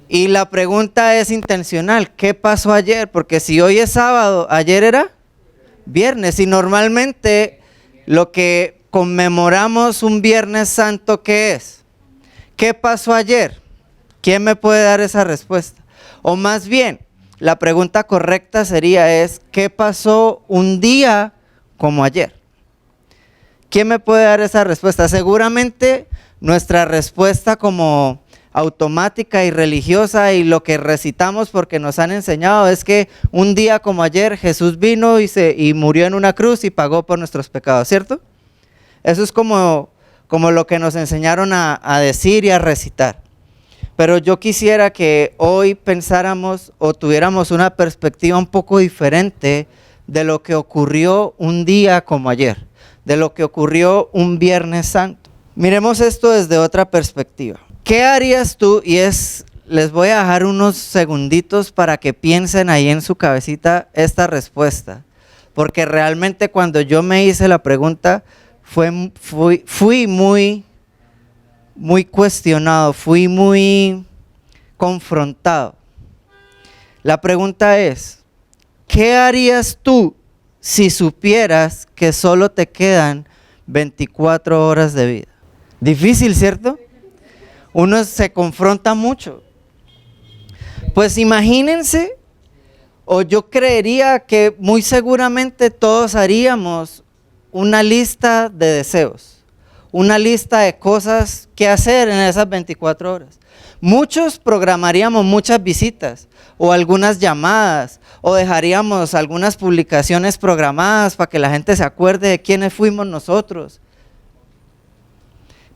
Y la pregunta es intencional, ¿qué pasó ayer? Porque si hoy es sábado, ayer era viernes y normalmente lo que conmemoramos un Viernes Santo, ¿qué es? ¿Qué pasó ayer? ¿Quién me puede dar esa respuesta? O más bien, la pregunta correcta sería ¿qué pasó un día como ayer? ¿Quién me puede dar esa respuesta? Seguramente nuestra respuesta como automática y religiosa y lo que recitamos porque nos han enseñado es que un día como ayer Jesús vino y murió en una cruz y pagó por nuestros pecados, ¿cierto? Eso es como lo que nos enseñaron a decir y a recitar. Pero yo quisiera que hoy pensáramos o tuviéramos una perspectiva un poco diferente de lo que ocurrió un día como ayer, de lo que ocurrió un Viernes Santo. Miremos esto desde otra perspectiva. ¿Qué harías tú? Les voy a dejar unos segunditos para que piensen ahí en su cabecita esta respuesta. Porque realmente cuando yo me hice la pregunta, fui muy cuestionado, fui muy confrontado. La pregunta es, ¿qué harías tú si supieras que solo te quedan 24 horas de vida? Difícil, ¿cierto? Uno se confronta mucho. Pues imagínense, o yo creería que muy seguramente todos haríamos una lista de deseos, una lista de cosas que hacer en esas 24 horas. Muchos programaríamos muchas visitas o algunas llamadas o dejaríamos algunas publicaciones programadas para que la gente se acuerde de quiénes fuimos nosotros.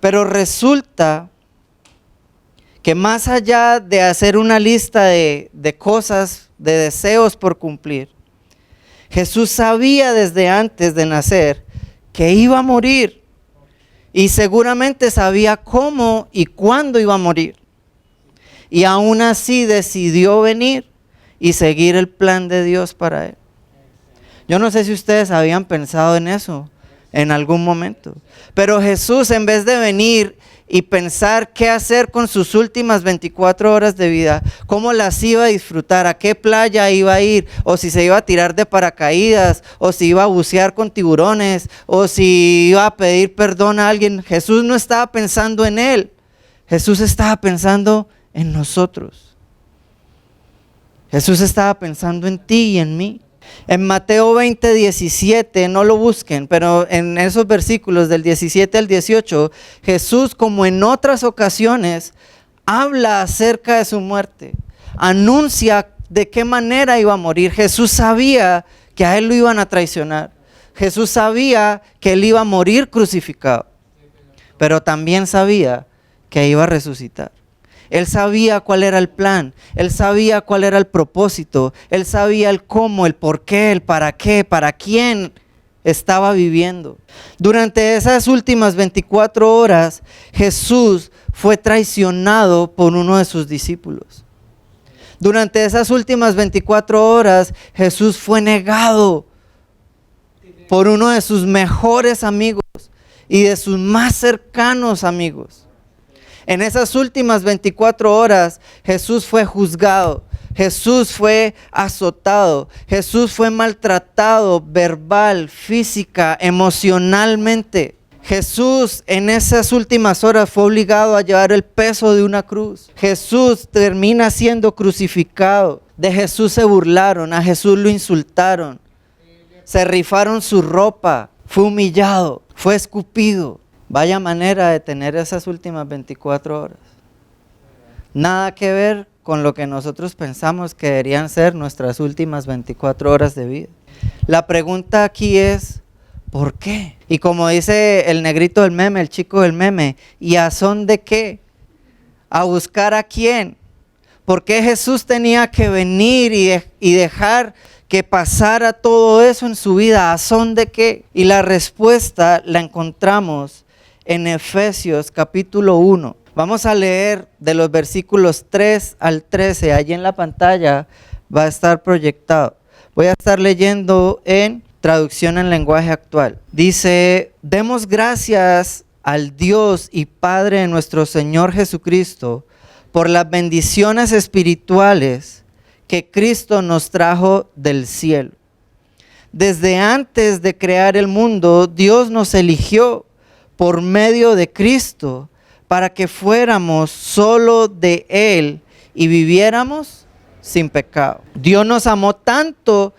Pero resulta que más allá de hacer una lista de cosas, de deseos por cumplir, Jesús sabía desde antes de nacer que iba a morir y seguramente sabía cómo y cuándo iba a morir. Y aún así decidió venir y seguir el plan de Dios para él. Yo no sé si ustedes habían pensado en eso en algún momento, pero Jesús, en vez de venir y pensar qué hacer con sus últimas 24 horas de vida, cómo las iba a disfrutar, a qué playa iba a ir, o si se iba a tirar de paracaídas, o si iba a bucear con tiburones, o si iba a pedir perdón a alguien, Jesús no estaba pensando en él, Jesús estaba pensando en nosotros. Jesús estaba pensando en ti y en mí. En Mateo 20:17, no lo busquen, pero en esos versículos del 17 al 18, Jesús, como en otras ocasiones, habla acerca de su muerte, anuncia de qué manera iba a morir. Jesús sabía que a él lo iban a traicionar, Jesús sabía que él iba a morir crucificado, pero también sabía que iba a resucitar. Él sabía cuál era el plan, él sabía cuál era el propósito, él sabía el cómo, el por qué, el para qué, para quién estaba viviendo. Durante esas últimas 24 horas, Jesús fue traicionado por uno de sus discípulos. Durante esas últimas 24 horas, Jesús fue negado por uno de sus mejores amigos y de sus más cercanos amigos. En esas últimas 24 horas, Jesús fue juzgado, Jesús fue azotado, Jesús fue maltratado verbal, física, emocionalmente. Jesús en esas últimas horas fue obligado a llevar el peso de una cruz. Jesús termina siendo crucificado. De Jesús se burlaron, a Jesús lo insultaron, se rifaron su ropa, fue humillado, fue escupido. Vaya manera de tener esas últimas 24 horas. Nada que ver con lo que nosotros pensamos que deberían ser nuestras últimas 24 horas de vida. La pregunta aquí es, ¿por qué? Y como dice el negrito del meme, el chico del meme, ¿y a son de qué? ¿A buscar a quién? ¿Por qué Jesús tenía que venir y dejar que pasara todo eso en su vida? ¿A son de qué? Y la respuesta la encontramos en Efesios capítulo 1. Vamos a leer de los versículos 3 al 13. Allí en la pantalla va a estar proyectado. Voy a estar leyendo en traducción en lenguaje actual. Dice, demos gracias al Dios y Padre de nuestro Señor Jesucristo por las bendiciones espirituales que Cristo nos trajo del cielo. Desde antes de crear el mundo, Dios nos eligió por medio de Cristo para que fuéramos solo de Él y viviéramos sin pecado. Dios nos amó tanto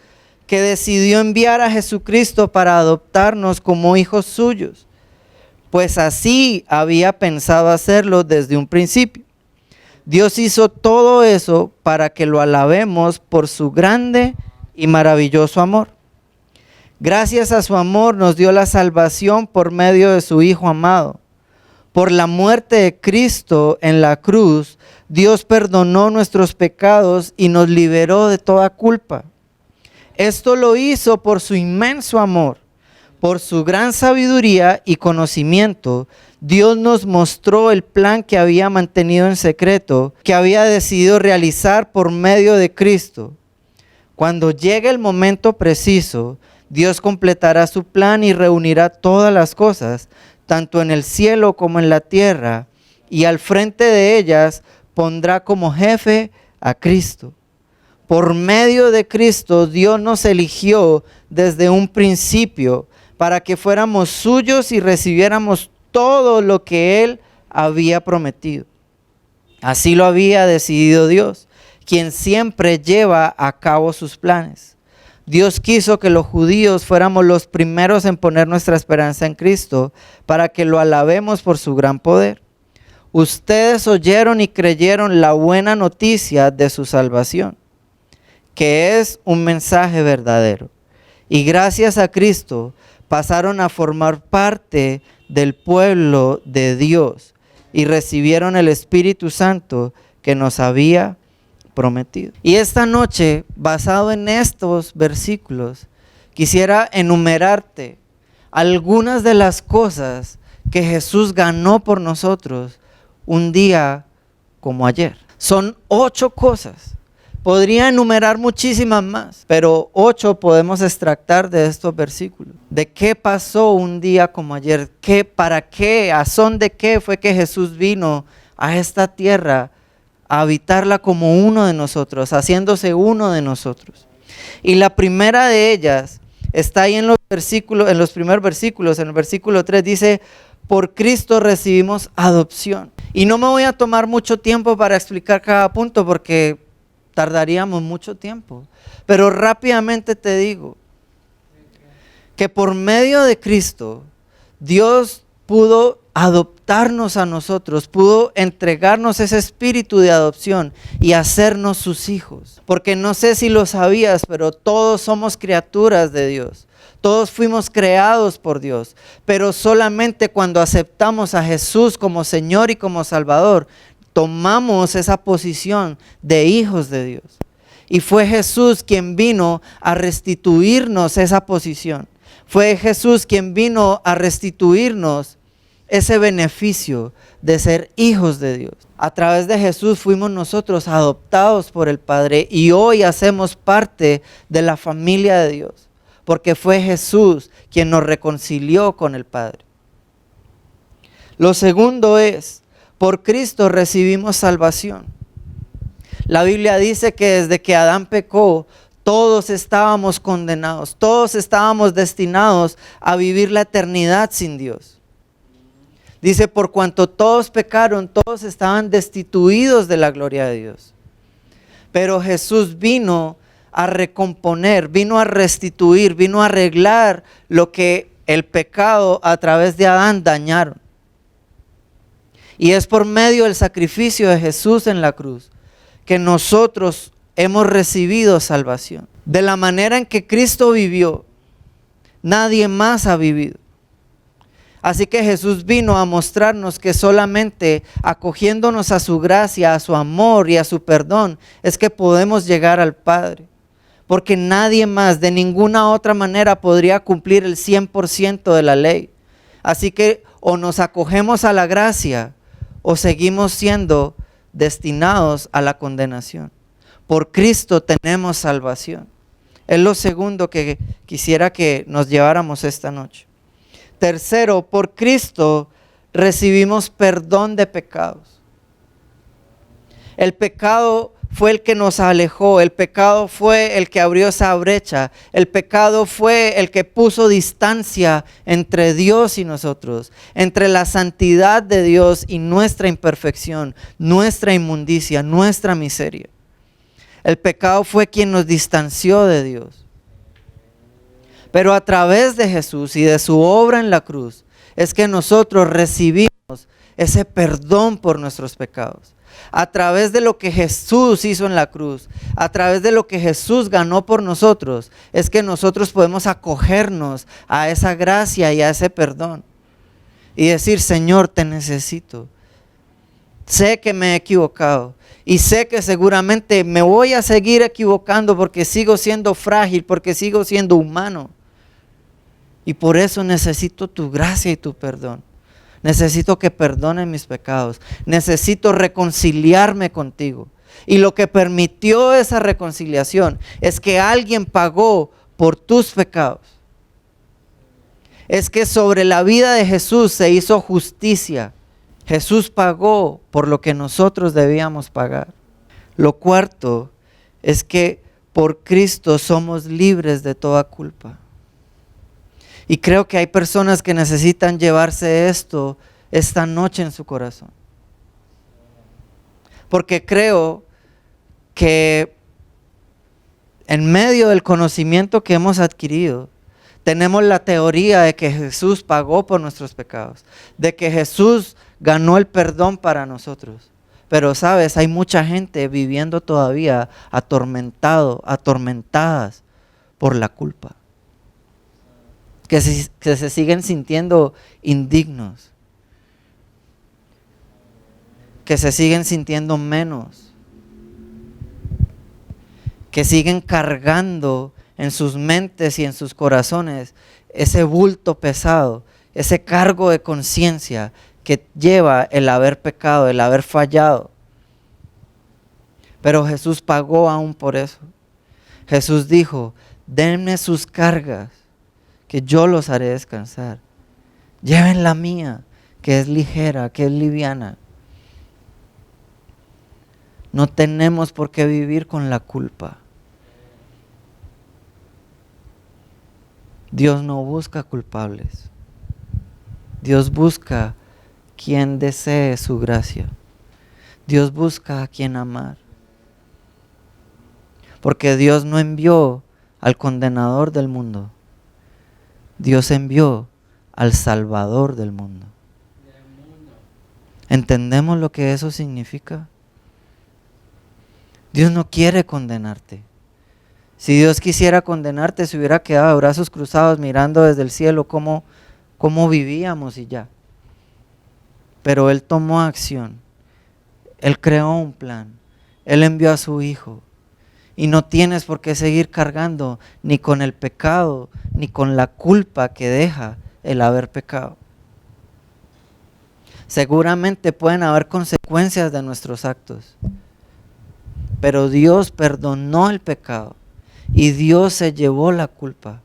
que decidió enviar a Jesucristo para adoptarnos como hijos suyos, pues así había pensado hacerlo desde un principio. Dios hizo todo eso para que lo alabemos por su grande y maravilloso amor. Gracias a su amor nos dio la salvación por medio de su Hijo amado. Por la muerte de Cristo en la cruz, Dios perdonó nuestros pecados y nos liberó de toda culpa. Esto lo hizo por su inmenso amor. Por su gran sabiduría y conocimiento, Dios nos mostró el plan que había mantenido en secreto, que había decidido realizar por medio de Cristo. Cuando llegue el momento preciso, Dios completará su plan y reunirá todas las cosas, tanto en el cielo como en la tierra, y al frente de ellas pondrá como jefe a Cristo. Por medio de Cristo, Dios nos eligió desde un principio para que fuéramos suyos y recibiéramos todo lo que Él había prometido. Así lo había decidido Dios, quien siempre lleva a cabo sus planes. Dios quiso que los judíos fuéramos los primeros en poner nuestra esperanza en Cristo para que lo alabemos por su gran poder. Ustedes oyeron y creyeron la buena noticia de su salvación, que es un mensaje verdadero. Y gracias a Cristo pasaron a formar parte del pueblo de Dios y recibieron el Espíritu Santo que nos había prometido. Y esta noche, basado en estos versículos, quisiera enumerarte algunas de las cosas que Jesús ganó por nosotros un día como ayer. Son 8 cosas. Podría enumerar muchísimas más, pero 8 podemos extractar de estos versículos. ¿De qué pasó un día como ayer? ¿Para qué? ¿A son de qué fue que Jesús vino a esta tierra a habitarla como uno de nosotros, haciéndose uno de nosotros? Y la primera de ellas está ahí en los versículos, en los primeros versículos. En el versículo 3 dice: por Cristo recibimos adopción. Y no me voy a tomar mucho tiempo para explicar cada punto porque tardaríamos mucho tiempo. Pero rápidamente te digo que por medio de Cristo, Dios pudo adoptarnos a nosotros, pudo entregarnos ese espíritu de adopción y hacernos sus hijos. Porque no sé si lo sabías, pero todos somos criaturas de Dios. Todos fuimos creados por Dios, pero solamente cuando aceptamos a Jesús como Señor y como Salvador, tomamos esa posición de hijos de Dios. Y fue Jesús quien vino a restituirnos esa posición. Fue Jesús quien vino a restituirnos ese beneficio de ser hijos de Dios. A través de Jesús fuimos nosotros adoptados por el Padre y hoy hacemos parte de la familia de Dios, porque fue Jesús quien nos reconcilió con el Padre. Lo segundo es: por Cristo recibimos salvación. La Biblia dice que desde que Adán pecó, todos estábamos condenados, todos estábamos destinados a vivir la eternidad sin Dios. Dice: por cuanto todos pecaron, todos estaban destituidos de la gloria de Dios. Pero Jesús vino a recomponer, vino a restituir, vino a arreglar lo que el pecado a través de Adán dañaron. Y es por medio del sacrificio de Jesús en la cruz que nosotros hemos recibido salvación. De la manera en que Cristo vivió, nadie más ha vivido. Así que Jesús vino a mostrarnos que solamente acogiéndonos a su gracia, a su amor y a su perdón, es que podemos llegar al Padre. Porque nadie más, de ninguna otra manera, podría cumplir el 100% de la ley. Así que o nos acogemos a la gracia o seguimos siendo destinados a la condenación. Por Cristo tenemos salvación. Es lo segundo que quisiera que nos lleváramos esta noche. Tercero, por Cristo recibimos perdón de pecados. El pecado fue el que nos alejó, el pecado fue el que abrió esa brecha, el pecado fue el que puso distancia entre Dios y nosotros, entre la santidad de Dios y nuestra imperfección, nuestra inmundicia, nuestra miseria. El pecado fue quien nos distanció de Dios. Pero a través de Jesús y de su obra en la cruz, es que nosotros recibimos ese perdón por nuestros pecados. A través de lo que Jesús hizo en la cruz, a través de lo que Jesús ganó por nosotros, es que nosotros podemos acogernos a esa gracia y a ese perdón. Y decir, Señor, te necesito. Sé que me he equivocado y sé que seguramente me voy a seguir equivocando porque sigo siendo frágil, porque sigo siendo humano. Y por eso necesito tu gracia y tu perdón. Necesito que perdones mis pecados. Necesito reconciliarme contigo. Y lo que permitió esa reconciliación es que alguien pagó por tus pecados. Es que sobre la vida de Jesús se hizo justicia. Jesús pagó por lo que nosotros debíamos pagar. Lo cuarto es que por Cristo somos libres de toda culpa. Y creo que hay personas que necesitan llevarse esto esta noche en su corazón. Porque creo que en medio del conocimiento que hemos adquirido, tenemos la teoría de que Jesús pagó por nuestros pecados, de que Jesús ganó el perdón para nosotros. Pero sabes, hay mucha gente viviendo todavía atormentadas por la culpa. Que se siguen sintiendo indignos, que se siguen sintiendo menos, que siguen cargando en sus mentes y en sus corazones ese bulto pesado, ese cargo de conciencia que lleva el haber pecado, el haber fallado. Pero Jesús pagó aún por eso. Jesús dijo, denme sus cargas, que yo los haré descansar. Lleven la mía, que es ligera, que es liviana. No tenemos por qué vivir con la culpa. Dios no busca culpables. Dios busca quien desee su gracia. Dios busca a quien amar. Porque Dios no envió al condenador del mundo. Dios envió al Salvador del mundo. ¿Entendemos lo que eso significa? Dios no quiere condenarte. Si Dios quisiera condenarte, se hubiera quedado de brazos cruzados mirando desde el cielo cómo vivíamos y ya. Pero Él tomó acción. Él creó un plan. Él envió a su Hijo. Y no tienes por qué seguir cargando ni con el pecado, ni con la culpa que deja el haber pecado. Seguramente pueden haber consecuencias de nuestros actos, pero Dios perdonó el pecado y Dios se llevó la culpa.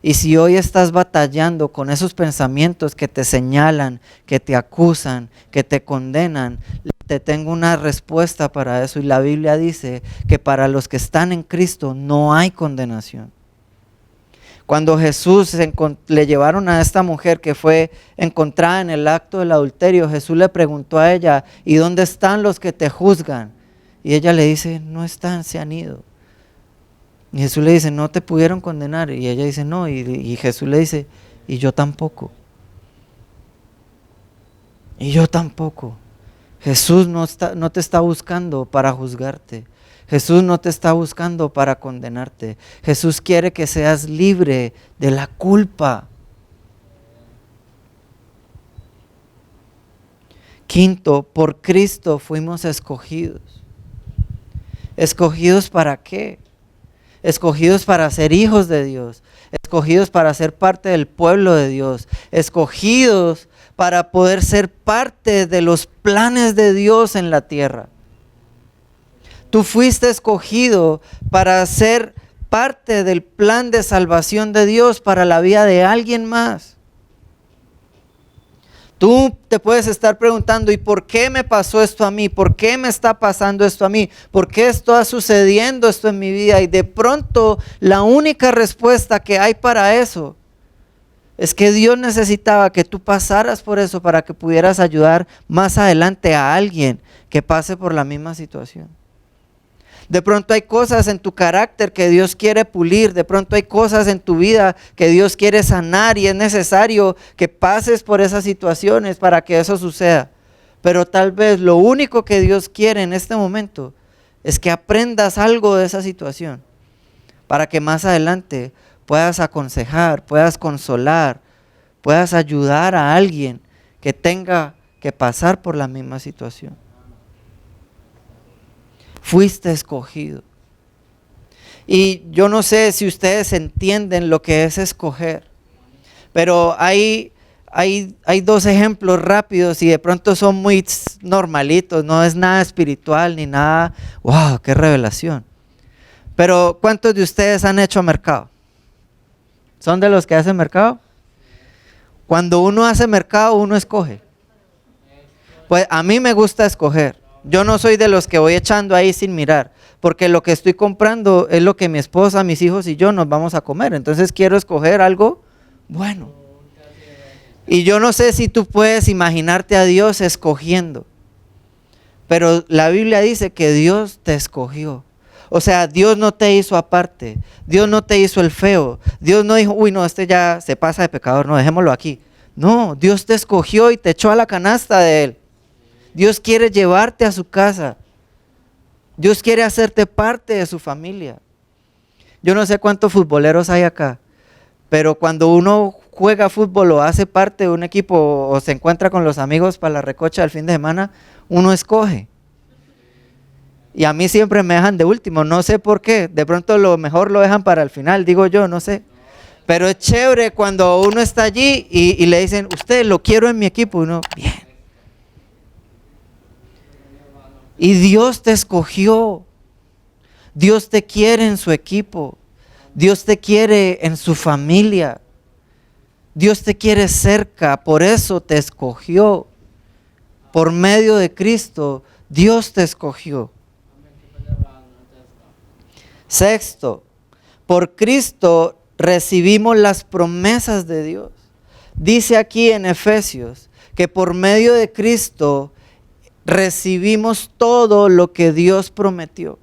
Y si hoy estás batallando con esos pensamientos que te señalan, que te acusan, que te condenan, te tengo una respuesta para eso. Y la Biblia dice que para los que están en Cristo no hay condenación. Cuando Jesús le llevaron a esta mujer que fue encontrada en el acto del adulterio, Jesús le preguntó a ella, ¿y dónde están los que te juzgan? Y ella le dice, no están, se han ido. Y Jesús le dice, ¿no te pudieron condenar? Y ella dice, no. Y Jesús le dice, y yo tampoco. Y yo tampoco. Jesús no te está buscando para juzgarte. Jesús no te está buscando para condenarte. Jesús quiere que seas libre de la culpa. Quinto, por Cristo fuimos escogidos. ¿Escogidos para qué? Escogidos para ser hijos de Dios. Escogidos para ser parte del pueblo de Dios. Escogidos para poder ser parte de los planes de Dios en la tierra. Tú fuiste escogido para ser parte del plan de salvación de Dios para la vida de alguien más. Tú te puedes estar preguntando, ¿y por qué me pasó esto a mí? ¿Por qué me está pasando esto a mí? ¿Por qué está sucediendo esto en mi vida? Y de pronto la única respuesta que hay para eso es que Dios necesitaba que tú pasaras por eso para que pudieras ayudar más adelante a alguien que pase por la misma situación. De pronto hay cosas en tu carácter que Dios quiere pulir, de pronto hay cosas en tu vida que Dios quiere sanar y es necesario que pases por esas situaciones para que eso suceda. Pero tal vez lo único que Dios quiere en este momento es que aprendas algo de esa situación para que más adelante puedas aconsejar, puedas consolar, puedas ayudar a alguien que tenga que pasar por la misma situación. Fuiste escogido. Y yo no sé si ustedes entienden lo que es escoger, pero hay dos ejemplos rápidos y de pronto son muy normalitos, no es nada espiritual ni nada, wow, qué revelación. Pero ¿cuántos de ustedes han hecho mercado? ¿Son de los que hacen mercado? Cuando uno hace mercado, uno escoge. Pues a mí me gusta escoger. Yo no soy de los que voy echando ahí sin mirar, porque lo que estoy comprando es lo que mi esposa, mis hijos y yo nos vamos a comer. Entonces quiero escoger algo bueno. Y yo no sé si tú puedes imaginarte a Dios escogiendo, pero la Biblia dice que Dios te escogió. O sea, Dios no te hizo aparte, Dios no te hizo el feo, Dios no dijo, uy no, este ya se pasa de pecador, no, dejémoslo aquí. No, Dios te escogió y te echó a la canasta de Él. Dios quiere llevarte a su casa. Dios quiere hacerte parte de su familia. Yo no sé cuántos futboleros hay acá, pero cuando uno juega fútbol o hace parte de un equipo o se encuentra con los amigos para la recocha del fin de semana, uno escoge. Y a mí siempre me dejan de último, no sé por qué. De pronto lo mejor lo dejan para el final, digo yo, no sé. Pero es chévere cuando uno está allí y le dicen, usted lo quiero en mi equipo. Y uno, bien. Y Dios te escogió. Dios te quiere en su equipo. Dios te quiere en su familia. Dios te quiere cerca, por eso te escogió. Por medio de Cristo, Dios te escogió. Sexto, por Cristo recibimos las promesas de Dios. Dice aquí en Efesios que por medio de Cristo recibimos todo lo que Dios prometió.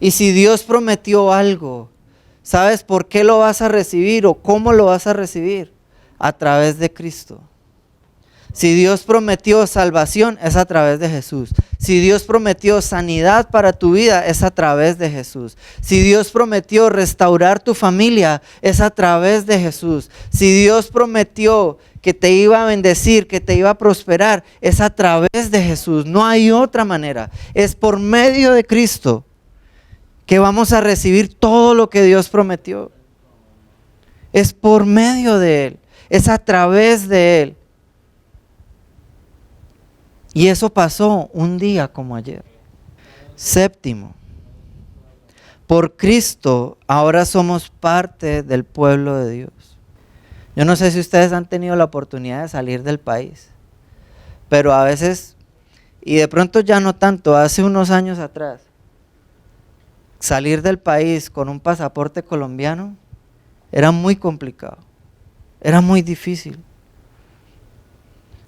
Y si Dios prometió algo, ¿sabes por qué lo vas a recibir o cómo lo vas a recibir? A través de Cristo. Si Dios prometió salvación, es a través de Jesús. Si Dios prometió sanidad para tu vida, es a través de Jesús. Si Dios prometió restaurar tu familia, es a través de Jesús. Si Dios prometió que te iba a bendecir, que te iba a prosperar, es a través de Jesús. No hay otra manera. Es por medio de Cristo que vamos a recibir todo lo que Dios prometió. Es por medio de Él. Es a través de Él. Y eso pasó un día como ayer. Séptimo, por Cristo ahora somos parte del pueblo de Dios. Yo no sé si ustedes han tenido la oportunidad de salir del país, pero a veces, y de pronto ya no tanto, hace unos años atrás, salir del país con un pasaporte colombiano era muy complicado, era muy difícil.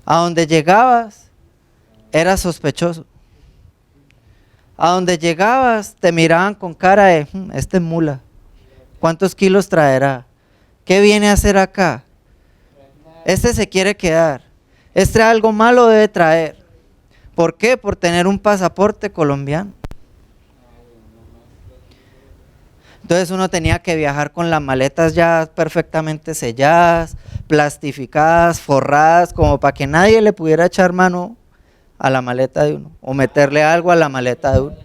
A donde llegabas, era sospechoso. A donde llegabas te miraban con cara de, este es mula, ¿cuántos kilos traerá? ¿Qué viene a hacer acá? Este se quiere quedar, este algo malo debe traer. ¿Por qué? Por tener un pasaporte colombiano. Entonces uno tenía que viajar con las maletas ya perfectamente selladas, plastificadas, forradas, como para que nadie le pudiera echar mano a la maleta de uno o meterle algo a la maleta de uno.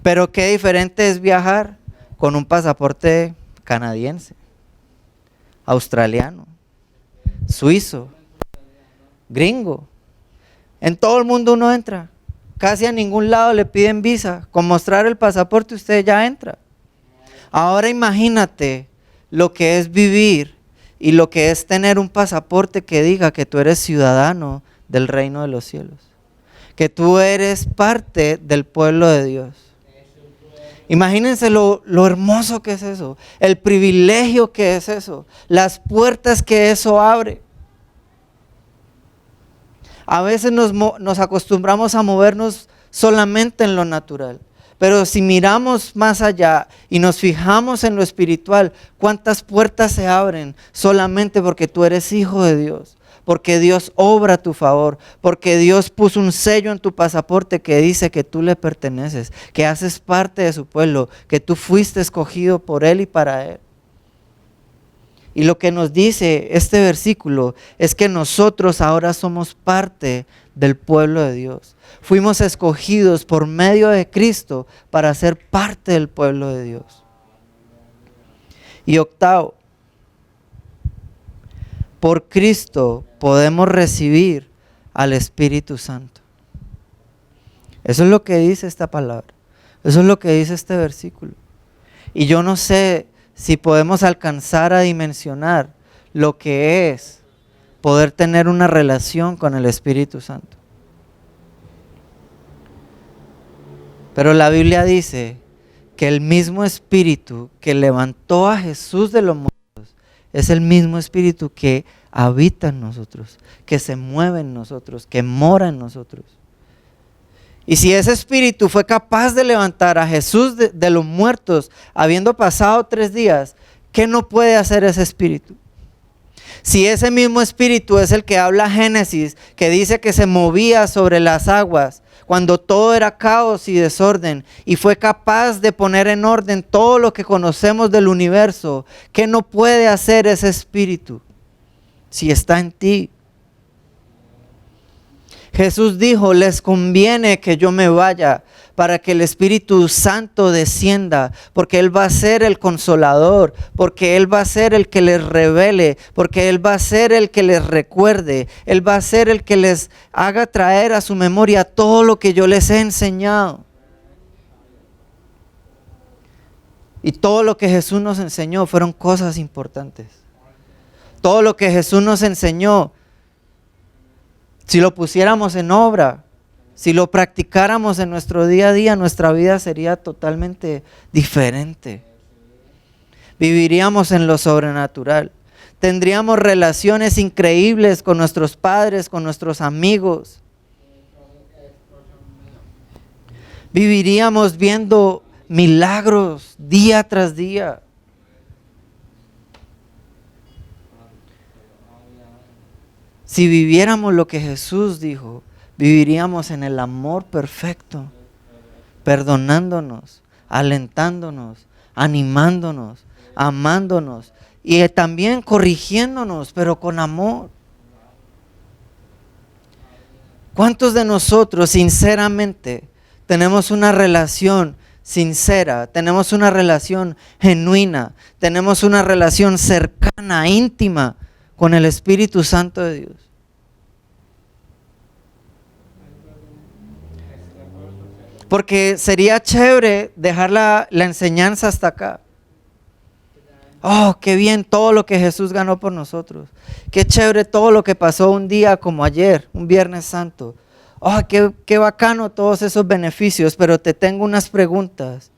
Pero qué diferente es viajar con un pasaporte canadiense, australiano, suizo, gringo. En todo el mundo uno entra, casi a ningún lado le piden visa. Con mostrar el pasaporte usted ya entra. Ahora imagínate lo que es vivir y lo que es tener un pasaporte que diga que tú eres ciudadano del reino de los cielos, que tú eres parte del pueblo de Dios. Imagínense lo hermoso que es eso, el privilegio que es eso, las puertas que eso abre. A veces nos acostumbramos a movernos solamente en lo natural, pero si miramos más allá y nos fijamos en lo espiritual, ¿cuántas puertas se abren solamente porque tú eres hijo de Dios? Porque Dios obra a tu favor, porque Dios puso un sello en tu pasaporte que dice que tú le perteneces, que haces parte de su pueblo, que tú fuiste escogido por Él y para Él. Y lo que nos dice este versículo es que nosotros ahora somos parte del pueblo de Dios. Fuimos escogidos por medio de Cristo para ser parte del pueblo de Dios. Y octavo, por Cristo podemos recibir al Espíritu Santo. Eso es lo que dice esta palabra. Eso es lo que dice este versículo. Y yo no sé si podemos alcanzar a dimensionar lo que es poder tener una relación con el Espíritu Santo. Pero la Biblia dice que el mismo Espíritu que levantó a Jesús de los muertos es el mismo Espíritu que habita en nosotros, que se mueve en nosotros, que mora en nosotros. Y si ese Espíritu fue capaz de levantar a Jesús de los muertos, habiendo pasado 3 días, ¿qué no puede hacer ese Espíritu? Si ese mismo Espíritu es el que habla Génesis, que dice que se movía sobre las aguas, cuando todo era caos y desorden, y fue capaz de poner en orden todo lo que conocemos del universo, ¿qué no puede hacer ese Espíritu si está en ti? Jesús dijo, les conviene que yo me vaya para que el Espíritu Santo descienda, porque Él va a ser el consolador, porque Él va a ser el que les revele, porque Él va a ser el que les recuerde, Él va a ser el que les haga traer a su memoria todo lo que yo les he enseñado. Y todo lo que Jesús nos enseñó fueron cosas importantes. Todo lo que Jesús nos enseñó, si lo pusiéramos en obra, si lo practicáramos en nuestro día a día, nuestra vida sería totalmente diferente. Viviríamos en lo sobrenatural. Tendríamos relaciones increíbles con nuestros padres, con nuestros amigos. Viviríamos viendo milagros día tras día. Si viviéramos lo que Jesús dijo, viviríamos en el amor perfecto, perdonándonos, alentándonos, animándonos, amándonos y también corrigiéndonos, pero con amor. ¿Cuántos de nosotros sinceramente tenemos una relación sincera, tenemos una relación genuina, tenemos una relación cercana, íntima con el Espíritu Santo de Dios? Porque sería chévere dejar la enseñanza hasta acá. Oh, qué bien todo lo que Jesús ganó por nosotros. Qué chévere todo lo que pasó un día como ayer, un Viernes Santo. Oh, qué bacano todos esos beneficios, pero te tengo unas preguntas.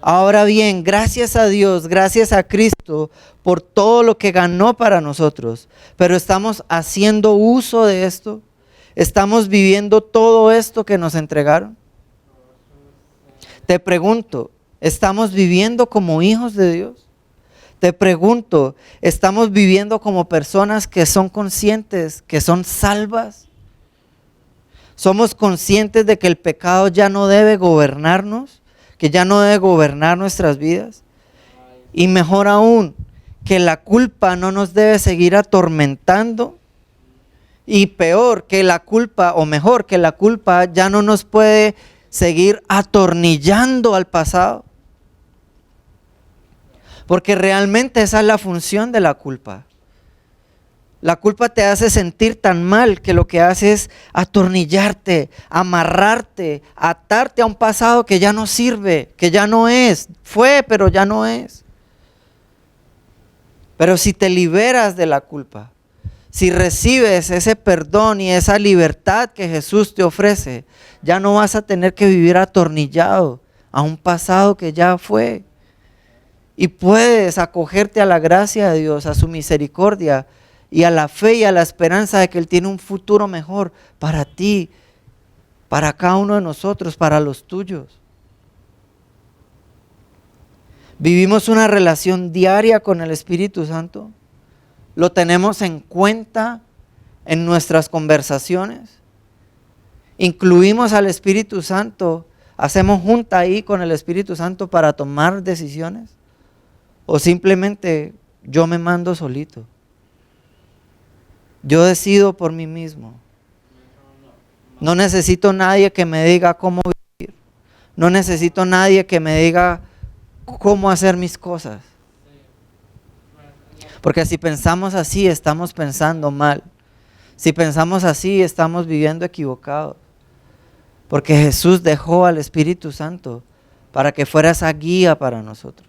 Ahora bien, gracias a Dios, gracias a Cristo por todo lo que ganó para nosotros. Pero ¿estamos haciendo uso de esto? ¿Estamos viviendo todo esto que nos entregaron? Te pregunto, ¿estamos viviendo como hijos de Dios? Te pregunto, ¿estamos viviendo como personas que son conscientes, que son salvas? ¿Somos conscientes de que el pecado ya no debe gobernarnos? ¿Que ya no debe gobernar nuestras vidas? Y mejor aún, que la culpa no nos debe seguir atormentando. Y peor, que la culpa, o mejor, que la culpa ya no nos puede seguir atornillando al pasado. Porque realmente esa es la función de la culpa. La culpa te hace sentir tan mal que lo que hace es atornillarte, amarrarte, atarte a un pasado que ya no sirve, que ya no es. Fue, pero ya no es. Pero si te liberas de la culpa, si recibes ese perdón y esa libertad que Jesús te ofrece, ya no vas a tener que vivir atornillado a un pasado que ya fue. Y puedes acogerte a la gracia de Dios, a su misericordia y a la fe y a la esperanza de que Él tiene un futuro mejor para ti, para cada uno de nosotros, para los tuyos. Vivimos una relación diaria con el Espíritu Santo. Lo tenemos en cuenta en nuestras conversaciones. Incluimos al Espíritu Santo. Hacemos junta ahí con el Espíritu Santo para tomar decisiones. O simplemente yo me mando solito. Yo decido por mí mismo. No necesito nadie que me diga cómo vivir. No necesito nadie que me diga cómo hacer mis cosas. Porque si pensamos así, estamos pensando mal. Si pensamos así, estamos viviendo equivocados. Porque Jesús dejó al Espíritu Santo para que fuera esa guía para nosotros.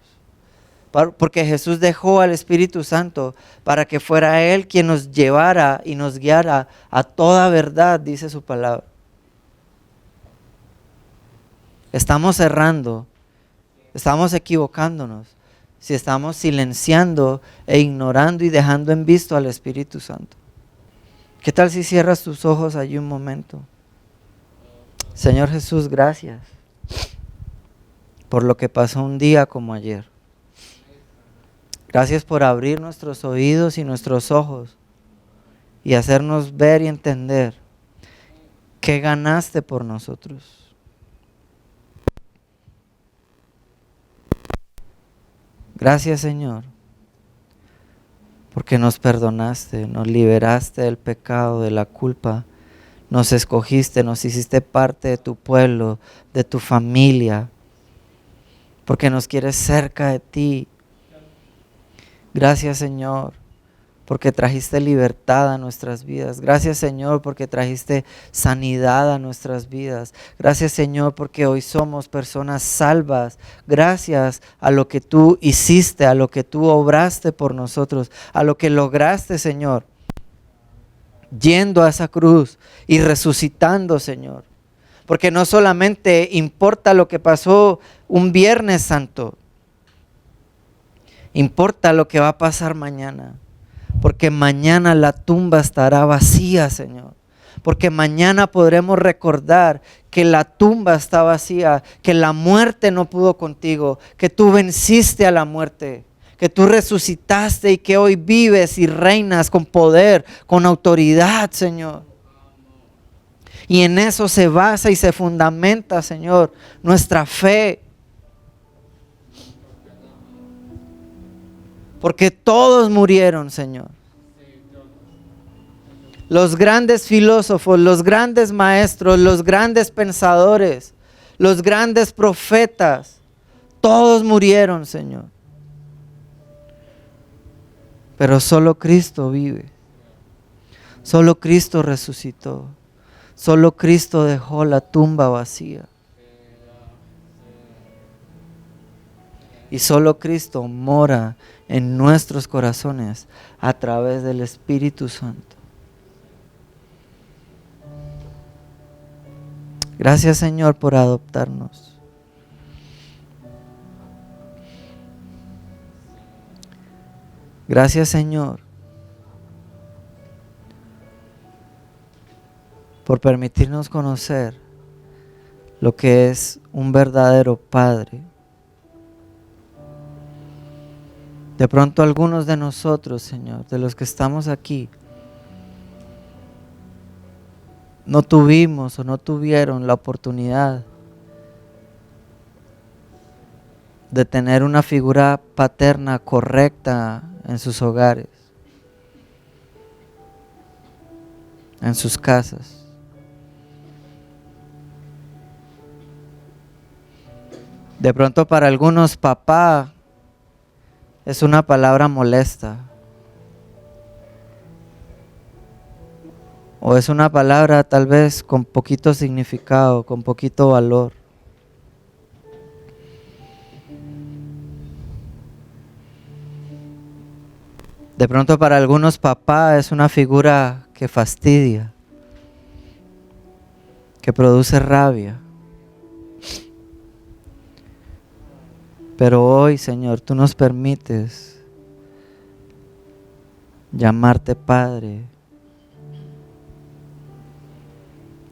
Porque Jesús dejó al Espíritu Santo para que fuera Él quien nos llevara y nos guiara a toda verdad, dice su palabra. Estamos errando, estamos equivocándonos si estamos silenciando e ignorando y dejando en visto al Espíritu Santo. ¿Qué tal si cierras tus ojos allí un momento? Señor Jesús, gracias por lo que pasó un día como ayer. Gracias por abrir nuestros oídos y nuestros ojos y hacernos ver y entender qué ganaste por nosotros. Gracias, Señor, porque nos perdonaste, nos liberaste del pecado, de la culpa, nos escogiste, nos hiciste parte de tu pueblo, de tu familia, porque nos quieres cerca de ti. Gracias, Señor, porque trajiste libertad a nuestras vidas. Gracias, Señor, porque trajiste sanidad a nuestras vidas. Gracias, Señor, porque hoy somos personas salvas. Gracias a lo que tú hiciste, a lo que tú obraste por nosotros, a lo que lograste, Señor, yendo a esa cruz y resucitando, Señor. Porque no solamente importa lo que pasó un Viernes Santo, importa lo que va a pasar mañana. Porque mañana la tumba estará vacía, Señor. Porque mañana podremos recordar que la tumba está vacía, que la muerte no pudo contigo, que tú venciste a la muerte, que tú resucitaste y que hoy vives y reinas con poder, con autoridad, Señor. Y en eso se basa y se fundamenta, Señor, nuestra fe. Porque todos murieron, Señor. Los grandes filósofos, los grandes maestros, los grandes pensadores, los grandes profetas, todos murieron, Señor. Pero solo Cristo vive. Solo Cristo resucitó. Solo Cristo dejó la tumba vacía. Y solo Cristo mora en nuestros corazones a través del Espíritu Santo. Gracias, Señor, por adoptarnos. Gracias, Señor, por permitirnos conocer lo que es un verdadero Padre. De pronto algunos de nosotros, Señor, de los que estamos aquí, no tuvimos o no tuvieron la oportunidad de tener una figura paterna correcta en sus hogares, en sus casas. De pronto para algunos papá es una palabra molesta. O es una palabra tal vez con poquito significado, con poquito valor. De pronto para algunos papá es una figura que fastidia, que produce rabia. Pero hoy, Señor, tú nos permites llamarte Padre,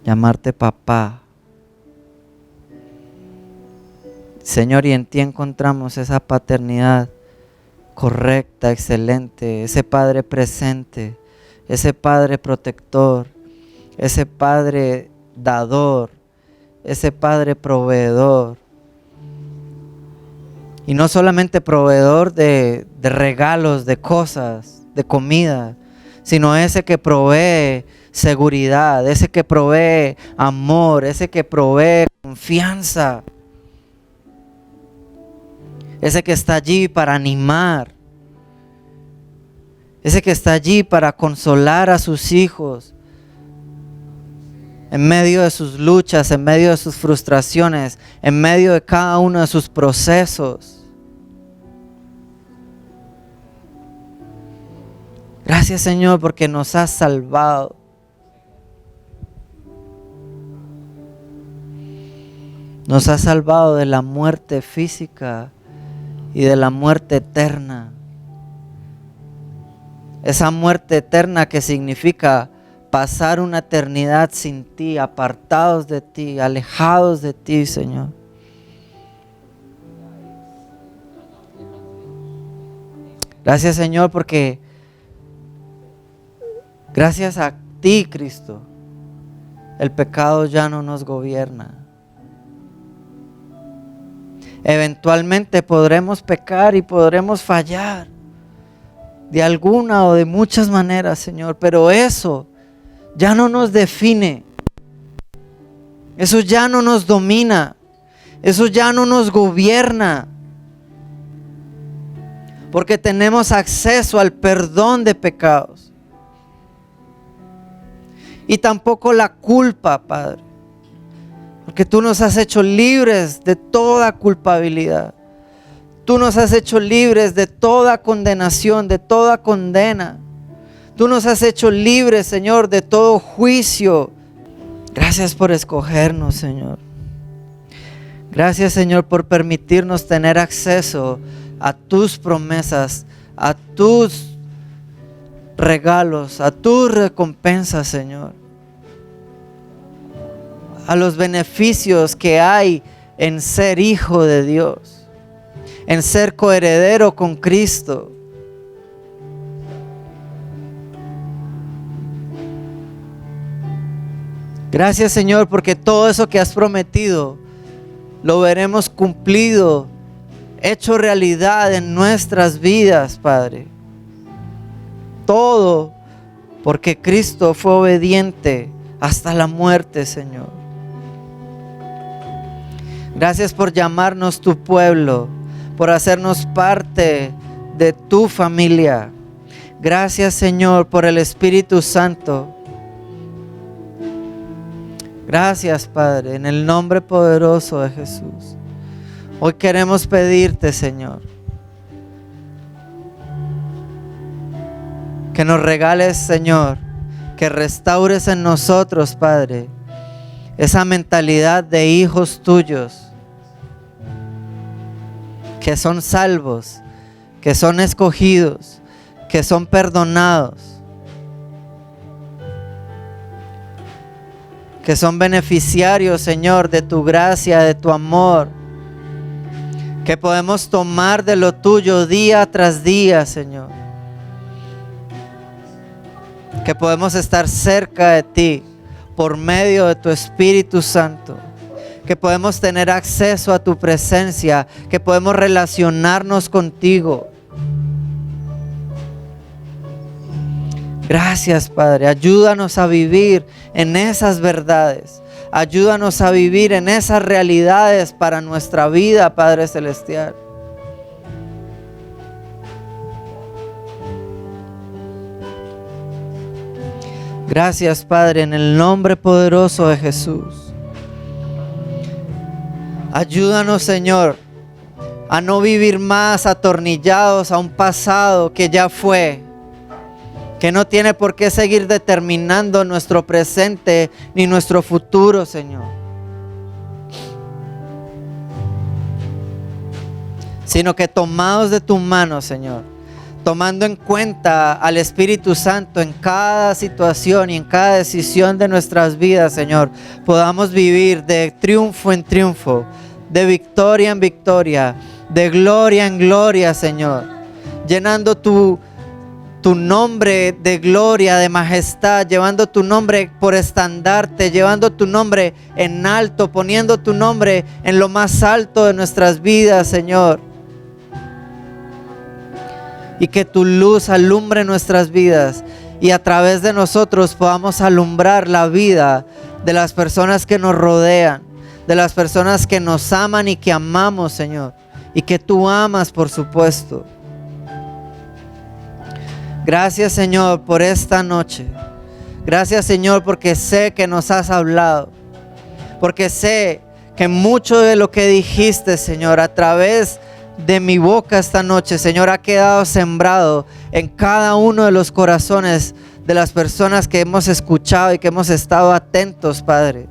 llamarte papá. Señor, y en ti encontramos esa paternidad correcta, excelente, ese Padre presente, ese Padre protector, ese Padre dador, ese Padre proveedor. Y no solamente proveedor de regalos, de cosas, de comida, sino ese que provee seguridad, ese que provee amor, ese que provee confianza. Ese que está allí para animar. Ese que está allí para consolar a sus hijos. En medio de sus luchas, en medio de sus frustraciones, en medio de cada uno de sus procesos. Gracias, Señor, porque nos has salvado. Nos has salvado de la muerte física y de la muerte eterna. Esa muerte eterna que significa pasar una eternidad sin ti, apartados de ti, alejados de ti, Señor. Gracias, Señor, porque gracias a ti, Cristo, el pecado ya no nos gobierna. Eventualmente podremos pecar y podremos fallar de alguna o de muchas maneras, Señor, pero eso ya no nos define, eso ya no nos domina, eso ya no nos gobierna, porque tenemos acceso al perdón de pecados y tampoco la culpa, Padre. Porque tú nos has hecho libres de toda culpabilidad. Tú nos has hecho libres de toda condenación, de toda condena. Tú nos has hecho libres, Señor, de todo juicio. Gracias por escogernos, Señor. Gracias, Señor, por permitirnos tener acceso a tus promesas, a tus regalos, a tus recompensas, Señor. A los beneficios que hay en ser hijo de Dios, en ser coheredero con Cristo. Gracias, Señor, porque todo eso que has prometido lo veremos cumplido, hecho realidad en nuestras vidas, Padre. Todo porque Cristo fue obediente hasta la muerte, Señor. Gracias por llamarnos tu pueblo, por hacernos parte de tu familia. Gracias, Señor, por el Espíritu Santo. Gracias, Padre, en el nombre poderoso de Jesús. Hoy queremos pedirte, Señor, que nos regales, Señor, que restaures en nosotros, Padre, esa mentalidad de hijos tuyos, que son salvos, que son escogidos, que son perdonados, que son beneficiarios, Señor, de tu gracia, de tu amor, que podemos tomar de lo tuyo día tras día, Señor, que podemos estar cerca de ti por medio de tu Espíritu Santo, que podemos tener acceso a tu presencia, que podemos relacionarnos contigo. Gracias, Padre. Ayúdanos a vivir en esas verdades. Ayúdanos a vivir en esas realidades para nuestra vida, Padre Celestial. Gracias, Padre, en el nombre poderoso de Jesús. Ayúdanos, Señor, a no vivir más atornillados a un pasado que ya fue, que no tiene por qué seguir determinando nuestro presente ni nuestro futuro, Señor. Sino que tomados de tu mano, Señor, tomando en cuenta al Espíritu Santo en cada situación y en cada decisión de nuestras vidas, Señor, podamos vivir de triunfo en triunfo, de victoria en victoria, de gloria en gloria, Señor, llenando tu nombre de gloria, de majestad, llevando tu nombre por estandarte, llevando tu nombre en alto, poniendo tu nombre en lo más alto de nuestras vidas, Señor. Y que tu luz alumbre nuestras vidas y a través de nosotros podamos alumbrar la vida de las personas que nos rodean, de las personas que nos aman y que amamos, Señor, y que tú amas, por supuesto. Gracias, Señor, por esta noche. Gracias, Señor, porque sé que nos has hablado, porque sé que mucho de lo que dijiste, Señor, a través de mi boca esta noche, Señor, ha quedado sembrado en cada uno de los corazones de las personas que hemos escuchado y que hemos estado atentos, Padre.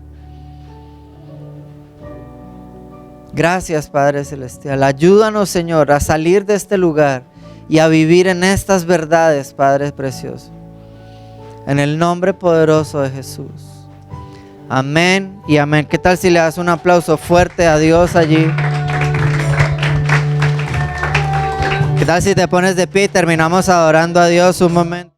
Gracias, Padre Celestial. Ayúdanos, Señor, a salir de este lugar y a vivir en estas verdades, Padre precioso. En el nombre poderoso de Jesús. Amén y amén. ¿Qué tal si le das un aplauso fuerte a Dios allí? ¿Qué tal si te pones de pie y terminamos adorando a Dios un momento?